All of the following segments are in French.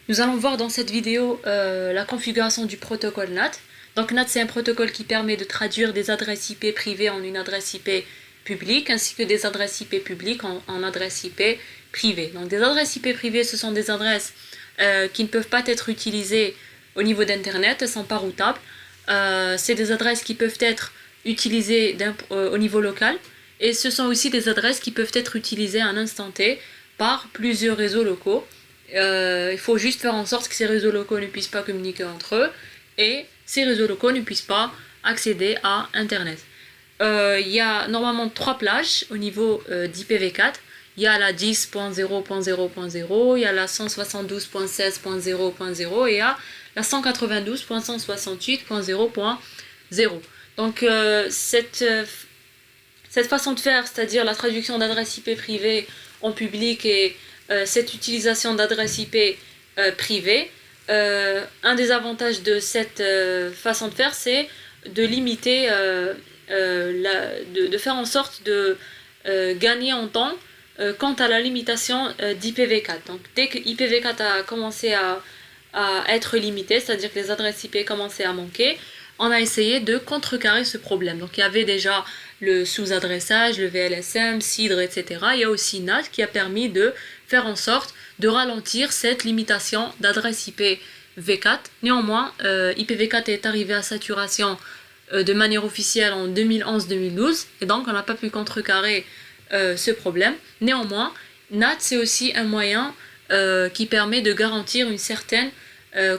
Nous allons voir dans cette vidéo la configuration du protocole NAT. Donc NAT, c'est un protocole qui permet de traduire des adresses IP privées en une adresse IP publique, ainsi que des adresses IP publiques en adresses IP privées. Donc des adresses IP privées, ce sont des adresses qui ne peuvent pas être utilisées au niveau d'Internet, elles ne sont pas routables. C'est des adresses qui peuvent être utilisées au niveau local, et ce sont aussi des adresses qui peuvent être utilisées à un instant T par plusieurs réseaux locaux. Il faut juste faire en sorte que ces réseaux locaux ne puissent pas communiquer entre eux et ces réseaux locaux ne puissent pas accéder à Internet. Il y a normalement 3 plages au niveau d'IPv4. Il y a la 10.0.0.0, il y a la 172.16.0.0 et il y a la 192.168.0.0. Donc cette façon de faire, c'est-à-dire la traduction d'adresses IP privées en public et cette utilisation d'adresses IP privées, un des avantages de cette façon de faire, c'est de limiter, de faire en sorte de gagner en temps quant à la limitation d'IPv4. Donc dès que IPv4 a commencé à être limité, c'est-à-dire que les adresses IP commençaient à manquer, on a essayé de contrecarrer ce problème. Donc il y avait déjà le sous-adressage, le VLSM, CIDR, etc. Il y a aussi NAT qui a permis de faire en sorte de ralentir cette limitation d'adresse IPv4. Néanmoins, IPv4 est arrivé à saturation de manière officielle en 2011-2012 et donc on n'a pas pu contrecarrer ce problème. Néanmoins, NAT c'est aussi un moyen qui permet de garantir une certaine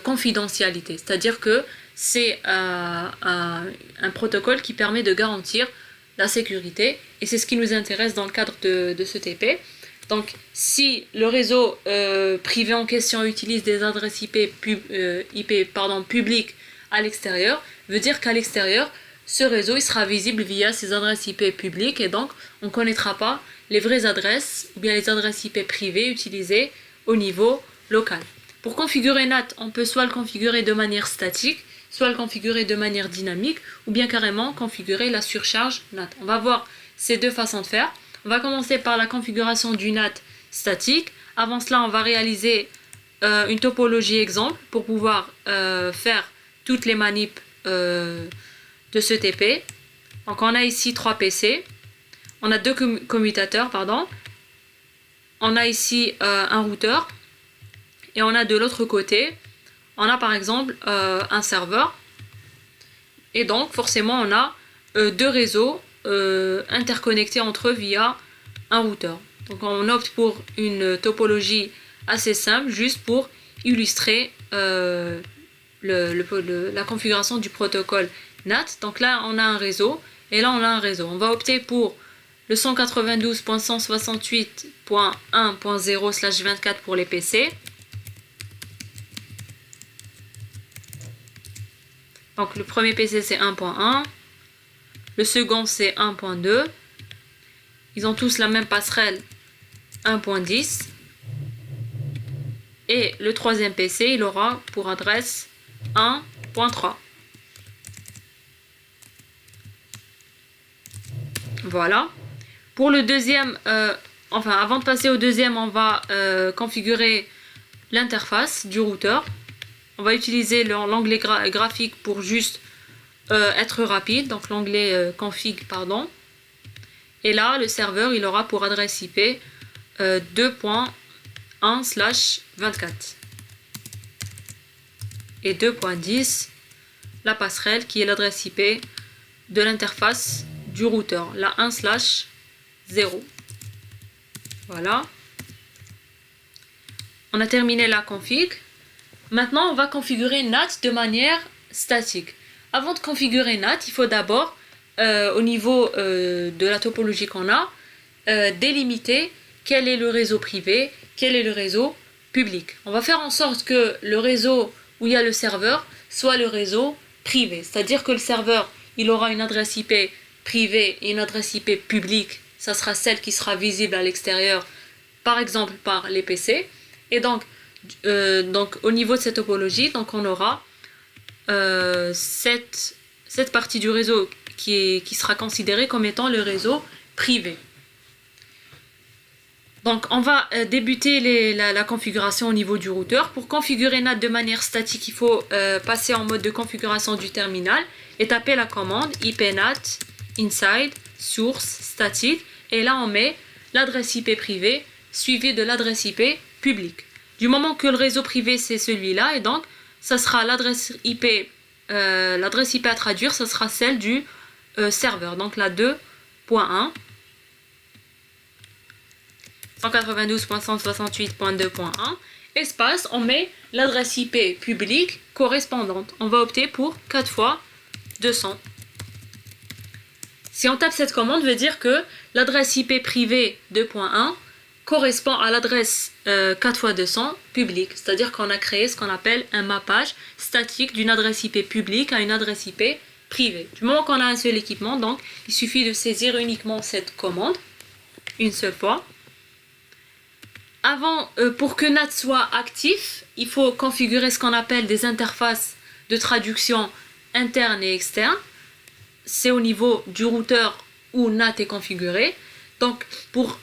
confidentialité, c'est-à-dire que c'est un protocole qui permet de garantir la sécurité et c'est ce qui nous intéresse dans le cadre de ce TP. Donc si le réseau privé en question utilise des adresses IP publiques à l'extérieur, veut dire qu'à l'extérieur, ce réseau il sera visible via ces adresses IP publiques et donc on ne connaîtra pas les vraies adresses ou bien les adresses IP privées utilisées au niveau local. Pour configurer NAT, on peut soit le configurer de manière statique, soit le configurer de manière dynamique, ou bien carrément configurer la surcharge NAT. On va voir ces deux façons de faire. On va commencer par la configuration du NAT statique. Avant cela, on va réaliser une topologie exemple pour pouvoir faire toutes les manips de ce TP. Donc on a ici 3 PC. On a 2 commutateurs, pardon. On a ici un routeur. Et on a de l'autre côté, on a par exemple un serveur. Et donc forcément on a 2 réseaux interconnectés entre eux via un routeur. Donc on opte pour une topologie assez simple, juste pour illustrer la configuration du protocole NAT. Donc là on a un réseau, et là on a un réseau. On va opter pour le 192.168.1.0/24 pour les PC. Donc le premier PC c'est 1.1, le second c'est 1.2, ils ont tous la même passerelle 1.10 et le troisième PC il aura pour adresse 1.3. Voilà. Pour le deuxième, avant de passer au deuxième, on va configurer l'interface du routeur. On va utiliser l'onglet graphique pour juste être rapide, donc l'onglet config, pardon. Et là, le serveur, il aura pour adresse IP 2.1/24. Et 2.10, la passerelle qui est l'adresse IP de l'interface du routeur, la 1/0. Voilà. On a terminé la config. Maintenant, on va configurer NAT de manière statique. Avant de configurer NAT, il faut d'abord, au niveau de la topologie qu'on a, délimiter quel est le réseau privé, quel est le réseau public. On va faire en sorte que le réseau où il y a le serveur soit le réseau privé. C'est-à-dire que le serveur, il aura une adresse IP privée et une adresse IP publique. Ça sera celle qui sera visible à l'extérieur, par exemple par les PC. Et donc au niveau de cette topologie, donc on aura cette partie du réseau qui sera considérée comme étant le réseau privé. Donc on va débuter la configuration au niveau du routeur. Pour configurer NAT de manière statique, il faut passer en mode de configuration du terminal et taper la commande ipnat inside source statique, et là on met l'adresse IP privée suivie de l'adresse IP publique. Du moment que le réseau privé c'est celui-là, et donc ça sera l'adresse IP à traduire, ça sera celle du serveur, donc la 2.1 192.168.2.1 espace, on met l'adresse IP publique correspondante. On va opter pour 4 fois 200. Si on tape cette commande, veut dire que l'adresse IP privée 2.1 correspond à l'adresse 4 fois 200 publique. C'est-à-dire qu'on a créé ce qu'on appelle un mappage statique d'une adresse IP publique à une adresse IP privée. Du moment qu'on a un seul équipement, donc il suffit de saisir uniquement cette commande une seule fois. Avant, pour que NAT soit actif, il faut configurer ce qu'on appelle des interfaces de traduction interne et externe. C'est au niveau du routeur où NAT est configuré. Donc, pour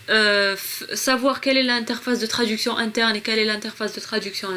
savoir quelle est l'interface de traduction interne et quelle est l'interface de traduction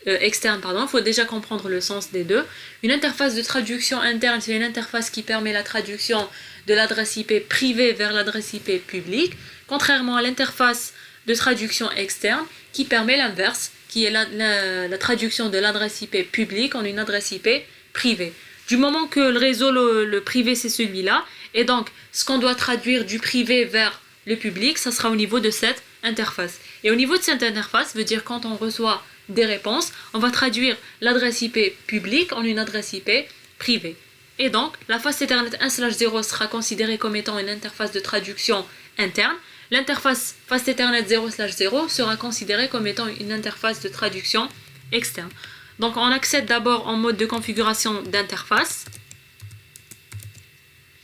externe, il faut déjà comprendre le sens des deux. Une interface de traduction interne, c'est une interface qui permet la traduction de l'adresse IP privée vers l'adresse IP publique, contrairement à l'interface de traduction externe qui permet l'inverse, qui est la traduction de l'adresse IP publique en une adresse IP privée. Du moment que le réseau, le privé, c'est celui-là, et donc ce qu'on doit traduire du privé vers le public, ça sera au niveau de cette interface. Et au niveau de cette interface, veut dire quand on reçoit des réponses, on va traduire l'adresse IP publique en une adresse IP privée. Et donc, la face Ethernet 1/0 sera considérée comme étant une interface de traduction interne. L'interface face Ethernet 0/0 sera considérée comme étant une interface de traduction externe. Donc on accède d'abord en mode de configuration d'interface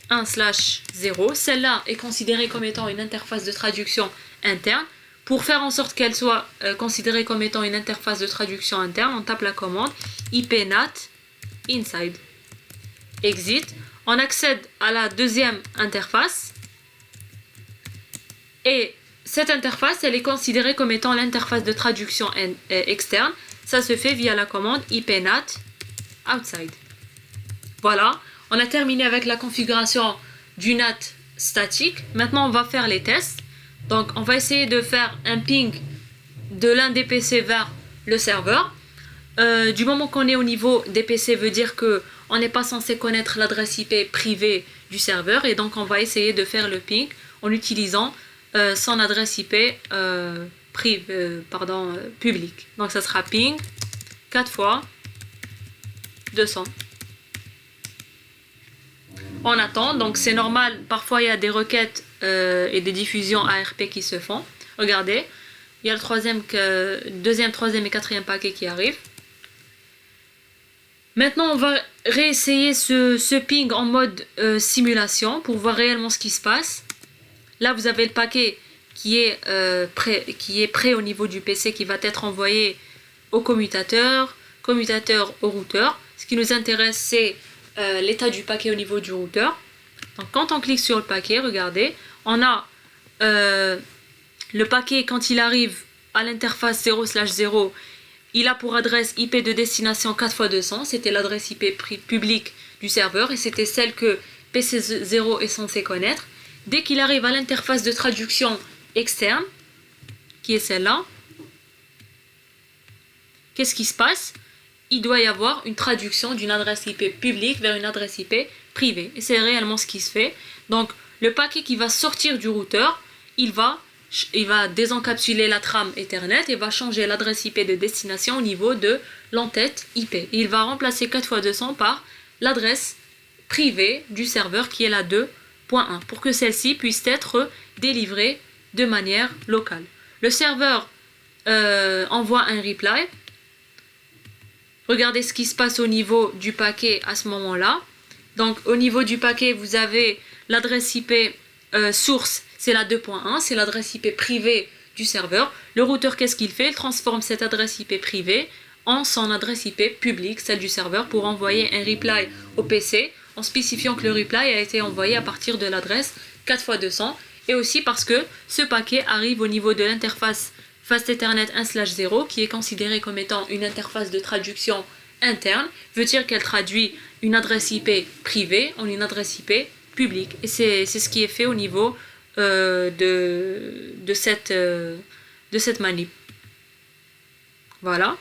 1/0. Celle-là est considérée comme étant une interface de traduction interne. Pour faire en sorte qu'elle soit considérée comme étant une interface de traduction interne, on tape la commande ipnat inside. Exit. On accède à la deuxième interface. Et cette interface, elle est considérée comme étant l'interface de traduction externe. Ça se fait via la commande ipnat outside. Voilà, on a terminé avec la configuration du NAT statique. Maintenant, on va faire les tests. Donc, on va essayer de faire un ping de l'un des PC vers le serveur. Du moment qu'on est au niveau des PC, veut dire qu'on n'est pas censé connaître l'adresse IP privée du serveur. Et donc, on va essayer de faire le ping en utilisant son adresse IP publique. Donc ça sera ping 4 fois 200. On attend, donc c'est normal, parfois il y a des requêtes et des diffusions ARP qui se font. Regardez, il y a le deuxième, troisième et quatrième paquet qui arrivent. Maintenant on va réessayer ce ping en mode simulation pour voir réellement ce qui se passe. Là, vous avez le paquet qui est prêt au niveau du PC, qui va être envoyé au commutateur au routeur. Ce qui nous intéresse, c'est l'état du paquet au niveau du routeur. Donc, quand on clique sur le paquet, regardez, on a le paquet, quand il arrive à l'interface 0/0, il a pour adresse IP de destination 4 fois 200. C'était l'adresse IP publique du serveur et c'était celle que PC0 est censé connaître. Dès qu'il arrive à l'interface de traduction externe, qui est celle-là, qu'est-ce qui se passe? Il doit y avoir une traduction d'une adresse IP publique vers une adresse IP privée. Et c'est réellement ce qui se fait. Donc, le paquet qui va sortir du routeur, il va désencapsuler la trame Ethernet et va changer l'adresse IP de destination au niveau de l'entête IP. Et il va remplacer 4 fois 200 par l'adresse privée du serveur qui est la 2.1 pour que celle-ci puisse être délivrée de manière locale. Le serveur envoie un reply. Regardez ce qui se passe au niveau du paquet à ce moment-là. Donc au niveau du paquet, vous avez l'adresse IP source, c'est la 2.1, c'est l'adresse IP privée du serveur. Le routeur, qu'est-ce qu'il fait? Il transforme cette adresse IP privée en son adresse IP publique, celle du serveur, pour envoyer un reply au PC en spécifiant que le reply a été envoyé à partir de l'adresse 4 fois 200 et aussi parce que ce paquet arrive au niveau de l'interface Fast Ethernet 1/0 qui est considérée comme étant une interface de traduction interne, veut dire qu'elle traduit une adresse IP privée en une adresse IP publique. Et c'est ce qui est fait au niveau de cette manip. Voilà.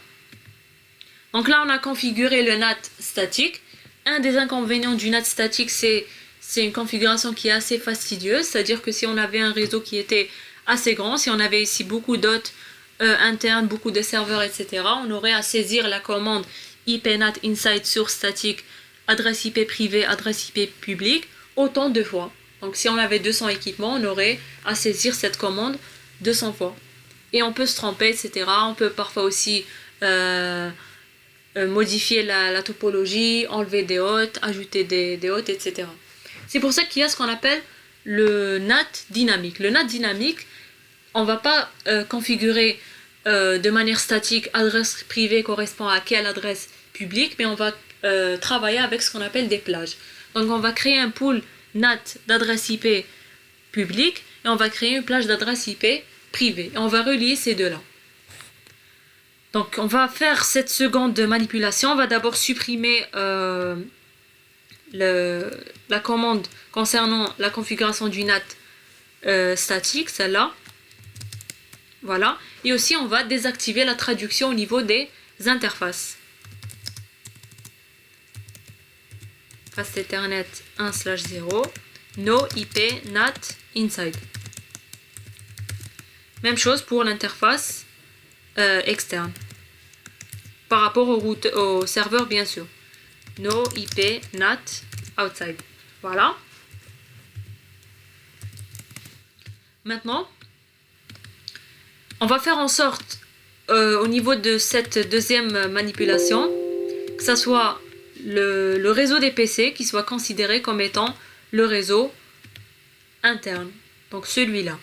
Donc là, on a configuré le NAT statique. Un des inconvénients du NAT statique, c'est une configuration qui est assez fastidieuse. C'est-à-dire que si on avait un réseau qui était assez grand, si on avait ici beaucoup d'hôtes internes, beaucoup de serveurs, etc., on aurait à saisir la commande IPNAT inside source statique, adresse IP privée, adresse IP publique, autant de fois. Donc si on avait 200 équipements, on aurait à saisir cette commande 200 fois. Et on peut se tromper, etc. On peut parfois aussi modifier la topologie, enlever des hôtes, ajouter des hôtes, etc. C'est pour ça qu'il y a ce qu'on appelle le NAT dynamique. Le NAT dynamique, on ne va pas configurer de manière statique adresse privée correspond à quelle adresse publique, mais on va travailler avec ce qu'on appelle des plages. Donc on va créer un pool NAT d'adresse IP publique et on va créer une plage d'adresse IP privée. Et on va relier ces deux-là. Donc on va faire cette seconde manipulation. On va d'abord supprimer la commande concernant la configuration du NAT statique, celle-là. Voilà. Et aussi on va désactiver la traduction au niveau des interfaces. Fast Ethernet 1/0, no IP NAT inside. Même chose pour l'interface externe. Par rapport au serveur, bien sûr. No IP NAT outside. Voilà. Maintenant, on va faire en sorte, au niveau de cette deuxième manipulation, que ça soit le réseau des PC qui soit considéré comme étant le réseau interne. Donc celui-là.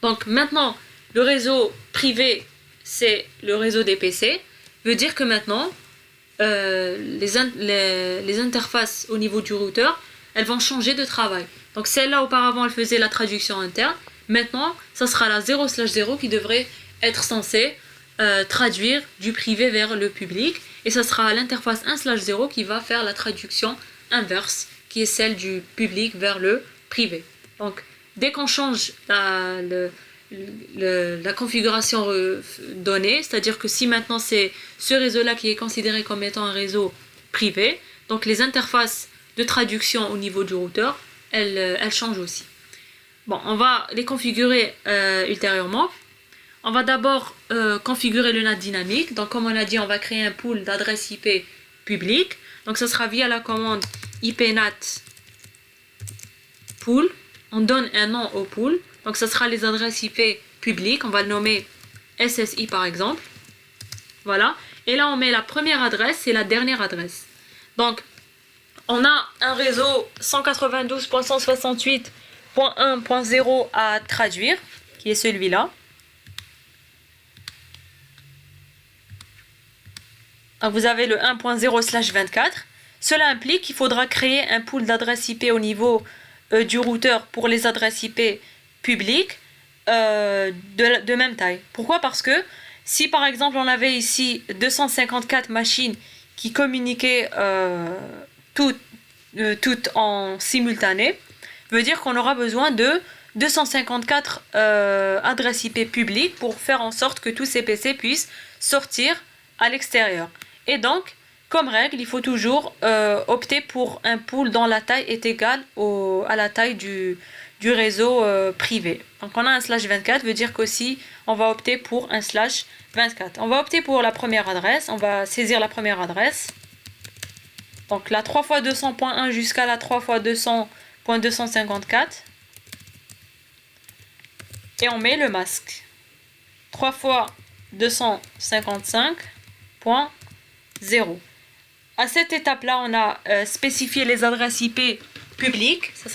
Donc maintenant, le réseau privé, c'est le réseau des PC. Veut dire que maintenant, les interfaces au niveau du routeur, elles vont changer de travail. Donc celle-là, auparavant, elle faisait la traduction interne. Maintenant, ça sera la 0/0 qui devrait être censée traduire du privé vers le public. Et ça sera l'interface 1/0 qui va faire la traduction inverse, qui est celle du public vers le privé. Donc, dès qu'on change la configuration donnée, c'est-à-dire que si maintenant c'est ce réseau-là qui est considéré comme étant un réseau privé, donc les interfaces de traduction au niveau du routeur, elles changent aussi. Bon, on va les configurer ultérieurement. On va d'abord configurer le NAT dynamique. Donc comme on a dit, on va créer un pool d'adresses IP publiques. Donc ça sera via la commande IPNAT pool. On donne un nom au pool. Donc ça sera les adresses IP publiques. On va le nommer SSI par exemple. Voilà. Et là on met la première adresse et la dernière adresse. Donc on a un réseau 192.168.1.0 à traduire, qui est celui-là. Donc vous avez le 1.0/24. Cela implique qu'il faudra créer un pool d'adresses IP au niveau du routeur pour les adresses IP publiques de même taille. Pourquoi? Parce que si par exemple on avait ici 254 machines qui communiquaient toutes en simultané, veut dire qu'on aura besoin de 254 adresses IP publiques pour faire en sorte que tous ces PC puissent sortir à l'extérieur. Et donc, comme règle, il faut toujours opter pour un pool dont la taille est égale à la taille du réseau privé. Donc on a un /24, veut dire qu'aussi on va opter pour un /24. On va opter pour la première adresse, on va saisir la première adresse. Donc la 3x200.1 jusqu'à la 3x200.254. Et on met le masque. 3x255.0. À cette étape-là, on a spécifié les adresses IP publiques. Ça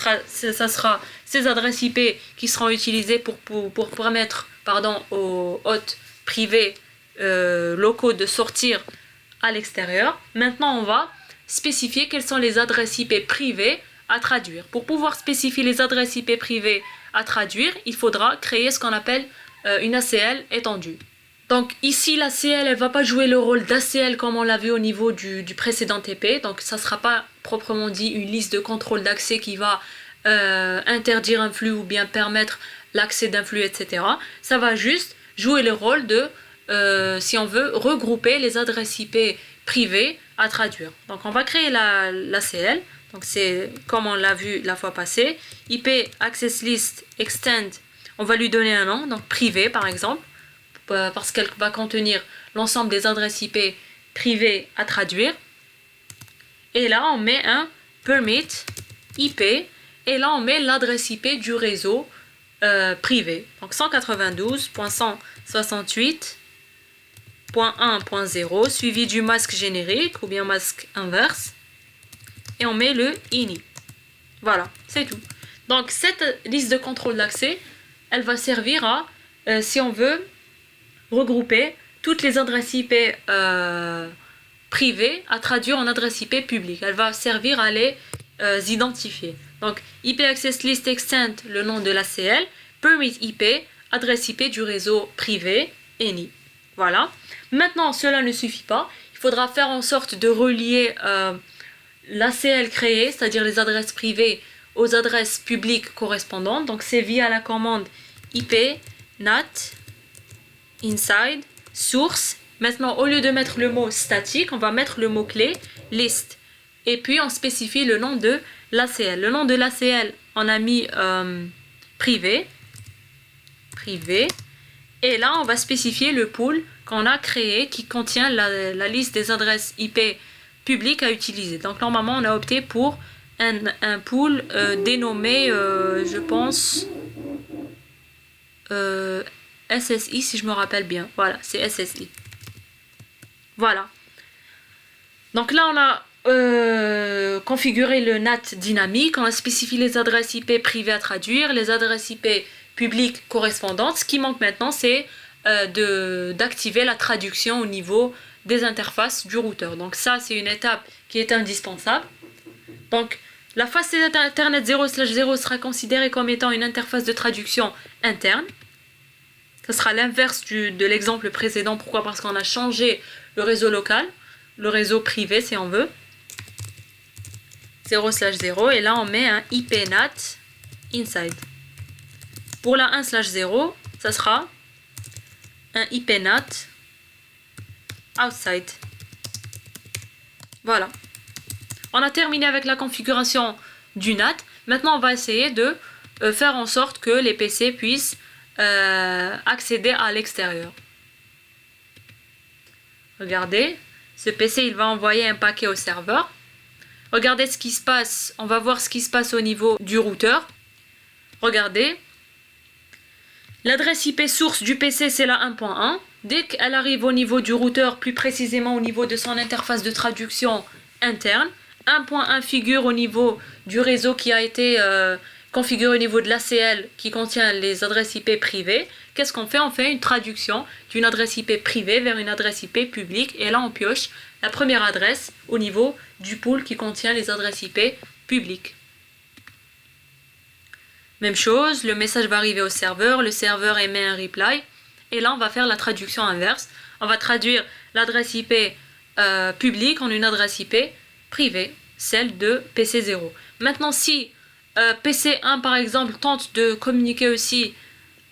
sera ces adresses IP qui seront utilisées pour permettre aux hôtes privés locaux de sortir à l'extérieur. Maintenant, on va spécifier quelles sont les adresses IP privées à traduire. Pour pouvoir spécifier les adresses IP privées à traduire, il faudra créer ce qu'on appelle une ACL étendue. Donc ici, l'ACL, elle ne va pas jouer le rôle d'ACL comme on l'a vu au niveau du précédent TP. Donc ça ne sera pas proprement dit une liste de contrôle d'accès qui va interdire un flux ou bien permettre l'accès d'un flux, etc. Ça va juste jouer le rôle de, si on veut, regrouper les adresses IP privées à traduire. Donc on va créer l'ACL. Donc c'est comme on l'a vu la fois passée. IP Access List Extend, on va lui donner un nom, donc privé par exemple, parce qu'elle va contenir l'ensemble des adresses IP privées à traduire. Et là on met un permit IP, et là on met l'adresse IP du réseau privé. Donc 192.168.1.0 suivi du masque générique ou bien masque inverse. Et on met le ini. Voilà, c'est tout. Donc cette liste de contrôle d'accès, elle va servir à, si on veut, regrouper toutes les adresses IP privées à traduire en adresse IP publique. Elle va servir à les identifier. Donc IP Access List Extend, le nom de l'ACL, Permit IP, adresse IP du réseau privé, ini. Voilà. Maintenant, cela ne suffit pas. Il faudra faire en sorte de relier l'ACL créée, c'est-à-dire les adresses privées, aux adresses publiques correspondantes. Donc c'est via la commande IP nat inside source. Maintenant, au lieu de mettre le mot statique, on va mettre le mot-clé list. Et puis on spécifie le nom de l'ACL. Le nom de l'ACL, on a mis privé. Et là, on va spécifier le pool qu'on a créé qui contient la liste des adresses IP publiques à utiliser. Donc normalement, on a opté pour un pool dénommé, je pense, SSI si je me rappelle bien. Voilà, c'est SSI. Voilà. Donc là, on a configuré le NAT dynamique. On a spécifié les adresses IP privées à traduire, les adresses IP publiques correspondantes. Ce qui manque maintenant, c'est d'activer la traduction au niveau des interfaces du routeur. Donc ça, c'est une étape qui est indispensable. Donc la face Internet 0/0 sera considérée comme étant une interface de traduction interne. Ce sera l'inverse de l'exemple précédent. Pourquoi? Parce qu'on a changé le réseau local, le réseau privé si on veut. 0/0 et là on met un IP NAT inside. Pour la 1/0, ça sera un IP NAT outside. Voilà. On a terminé avec la configuration du NAT. Maintenant, on va essayer de faire en sorte que les PC puissent accéder à l'extérieur. Regardez, ce PC, il va envoyer un paquet au serveur. Regardez ce qui se passe. On va voir ce qui se passe au niveau du routeur. Regardez. L'adresse IP source du PC, c'est la 1.1. Dès qu'elle arrive au niveau du routeur, plus précisément au niveau de son interface de traduction interne, 1.1 figure au niveau du réseau qui a été configuré au niveau de l'ACL qui contient les adresses IP privées. Qu'est-ce qu'on fait? On fait une traduction d'une adresse IP privée vers une adresse IP publique. Et là, on pioche la première adresse au niveau du pool qui contient les adresses IP publiques. Même chose, le message va arriver au serveur émet un reply. Et là, on va faire la traduction inverse. On va traduire l'adresse IP publique en une adresse IP privée, celle de PC0. Maintenant, si PC1, par exemple, tente de communiquer aussi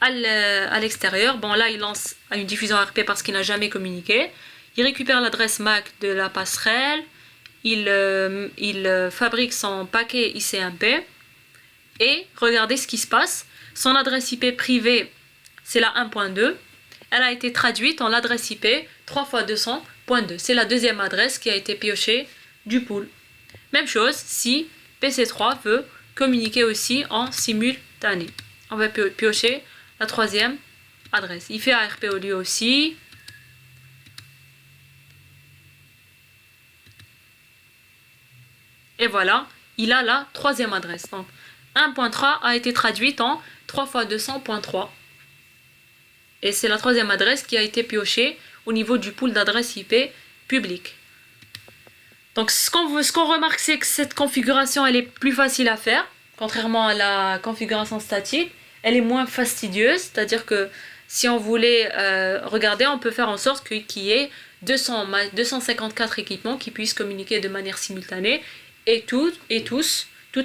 à l'extérieur, bon là, il lance une diffusion RP parce qu'il n'a jamais communiqué. Il récupère l'adresse MAC de la passerelle. Il fabrique son paquet ICMP. Et regardez ce qui se passe. Son adresse IP privée, c'est la 1.2. Elle a été traduite en l'adresse IP 3x200.2. C'est la deuxième adresse qui a été piochée du pool. Même chose si PC3 veut communiquer aussi en simultané. On va piocher la troisième adresse. Il fait ARP au lieu aussi. Et voilà, il a la troisième adresse. Donc 1.3 a été traduite en 3x200.3. Et c'est la troisième adresse qui a été piochée au niveau du pool d'adresse IP publique. Donc ce qu'on remarque, c'est que cette configuration, elle est plus facile à faire, contrairement à la configuration statique. Elle est moins fastidieuse, c'est-à-dire que si on voulait regarder, on peut faire en sorte qu'il y ait 254 équipements qui puissent communiquer de manière simultanée et toutes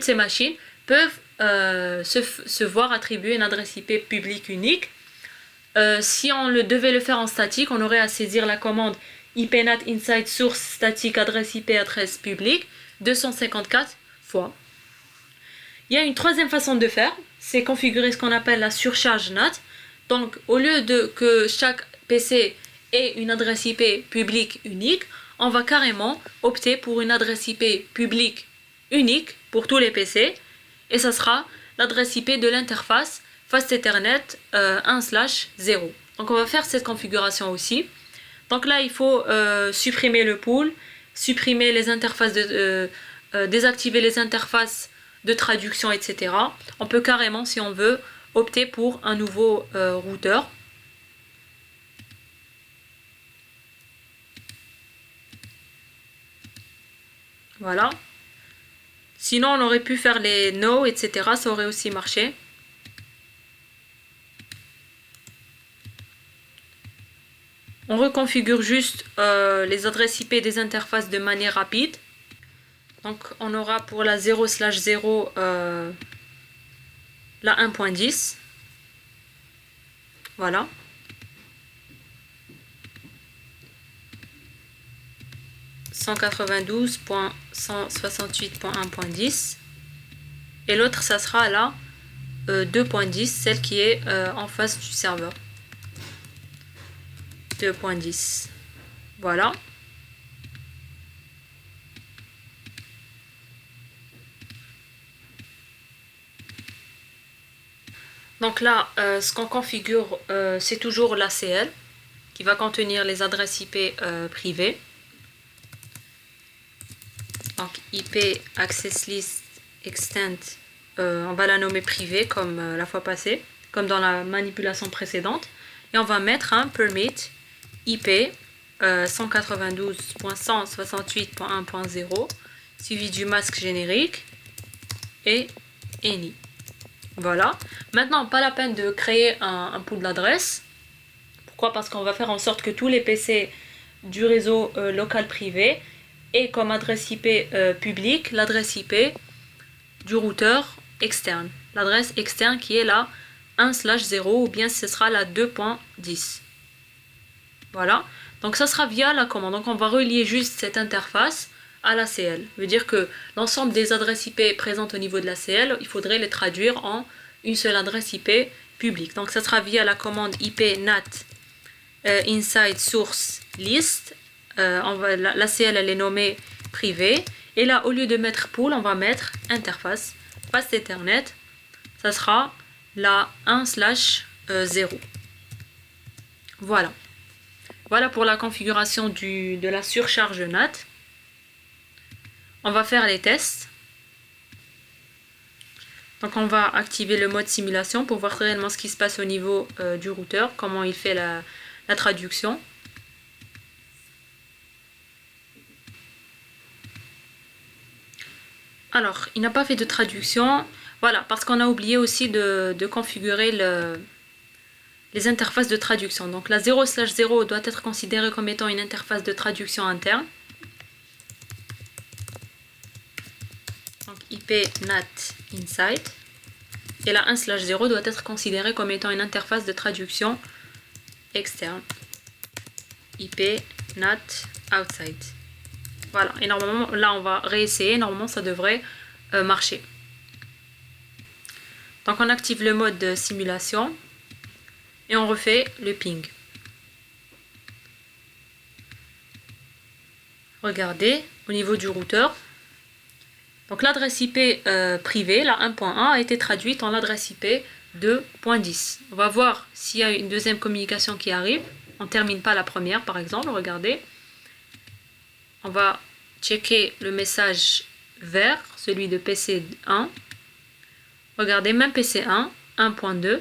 ces machines peuvent se voir attribuer une adresse IP publique unique. Si on devait le faire en statique, on aurait à saisir la commande IPNAT inside source statique adresse IP adresse publique 254 fois. Il y a une troisième façon de faire, c'est configurer ce qu'on appelle la surcharge NAT. Donc au lieu de que chaque PC ait une adresse IP publique unique, on va carrément opter pour une adresse IP publique unique pour tous les PC, et ça sera l'adresse IP de l'interface Fast Ethernet 1/0. Donc on va faire cette configuration aussi. Donc là il faut supprimer le pool, supprimer les interfaces, désactiver les interfaces de traduction, etc. On peut carrément, si on veut, opter pour un nouveau routeur. Voilà. Sinon on aurait pu faire les no, etc. Ça aurait aussi marché. On reconfigure juste les adresses IP des interfaces de manière rapide. Donc on aura pour la 0/0 la 1.10. Voilà. .192.168.1.10. Et l'autre, ça sera la 2.10, celle qui est en face du serveur. 2.10. Voilà. Donc là, ce qu'on configure, c'est toujours l'ACL qui va contenir les adresses IP privées. Donc IP Access List Extent, on va la nommer privée comme la fois passée, comme dans la manipulation précédente. Et on va mettre un permit IP 192.168.1.0 suivi du masque générique et any. Voilà. Maintenant, pas la peine de créer un pool d'adresses. Pourquoi? Parce qu'on va faire en sorte que tous les PC du réseau local privé aient comme adresse IP publique l'adresse IP du routeur externe. L'adresse externe qui est la 1/0 ou bien ce sera la 2.10. Voilà. Donc ça sera via la commande. Donc on va relier juste cette interface à l'ACL. Ça veut dire que l'ensemble des adresses IP présentes au niveau de l'ACL, il faudrait les traduire en une seule adresse IP publique. Donc ça sera via la commande IP NAT inside source list. L'ACL elle est nommée privée. Et là au lieu de mettre pool, on va mettre interface Fast Ethernet. Ça sera la 1/0. Voilà. Voilà pour la configuration de la surcharge NAT. On va faire les tests. Donc on va activer le mode simulation pour voir réellement ce qui se passe au niveau du routeur, comment il fait la traduction. Alors, il n'a pas fait de traduction. Voilà, parce qu'on a oublié aussi de configurer les interfaces de traduction. Donc la 0/0 doit être considérée comme étant une interface de traduction interne. Donc IP NAT inside. Et la 1/0 doit être considérée comme étant une interface de traduction externe. IP NAT outside. Voilà, et normalement là on va réessayer, normalement ça devrait marcher. Donc on active le mode de simulation et on refait le ping. Regardez au niveau du routeur. Donc l'adresse IP privée, la 1.1, a été traduite en l'adresse IP 2.10. On va voir s'il y a une deuxième communication qui arrive. On ne termine pas la première par exemple, regardez. On va checker le message vert, celui de PC1. Regardez, même PC1, 1.2,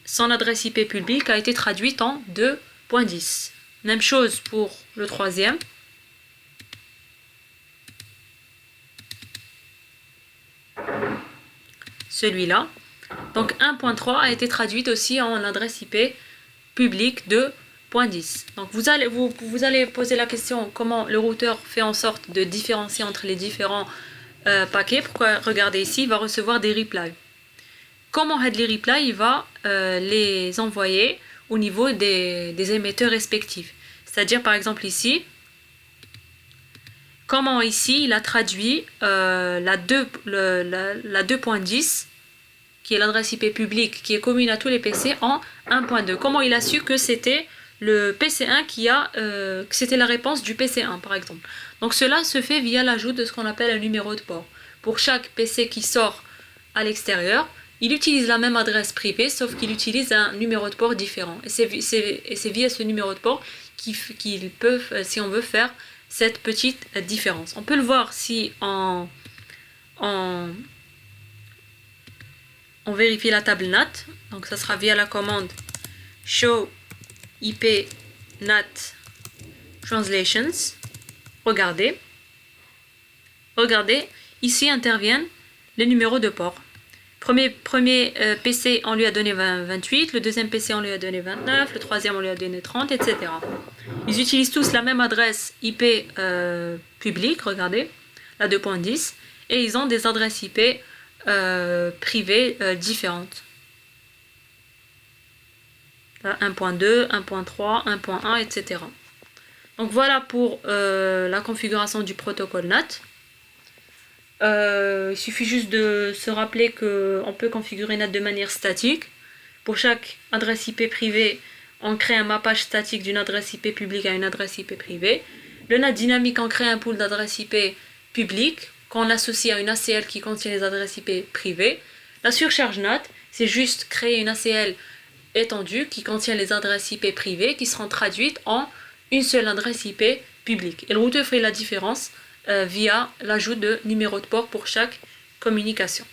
son adresse IP publique a été traduite en 2.10. Même chose pour le troisième. celui-là. Donc 1.3 a été traduite aussi en adresse IP publique 2.10. Donc vous allez poser la question comment le routeur fait en sorte de différencier entre les différents paquets. Pourquoi? Regardez ici, il va recevoir des replies. Comment les replies, il va les envoyer au niveau des émetteurs respectifs. C'est-à-dire par exemple ici, comment ici il a traduit la 2.10 qui est l'adresse IP publique qui est commune à tous les PC en 1.2. Comment il a su que c'était le PC1 que c'était la réponse du PC1 par exemple. Donc cela se fait via l'ajout de ce qu'on appelle un numéro de port. Pour chaque PC qui sort à l'extérieur, il utilise la même adresse privée sauf qu'il utilise un numéro de port différent. Et c'est via ce numéro de port qu'ils peuvent, si on veut faire cette petite différence. On peut le voir si on vérifie la table NAT, donc ça sera via la commande show IP NAT translations. Regardez, ici interviennent les numéros de port. Premier PC, on lui a donné 28, le deuxième PC, on lui a donné 29, le troisième, on lui a donné 30, etc. Ils utilisent tous la même adresse IP publique, regardez, la 2.10, et ils ont des adresses IP privées différentes. 1.2, 1.3, 1.1, etc. Donc voilà pour la configuration du protocole NAT. Il suffit juste de se rappeler qu'on peut configurer NAT de manière statique. Pour chaque adresse IP privée, on crée un mappage statique d'une adresse IP publique à une adresse IP privée. Le NAT dynamique, on crée un pool d'adresses IP publiques qu'on associe à une ACL qui contient les adresses IP privées. La surcharge NAT, c'est juste créer une ACL étendue qui contient les adresses IP privées qui seront traduites en une seule adresse IP publique. Et le routeur fait la différence via l'ajout de numéros de port pour chaque communication.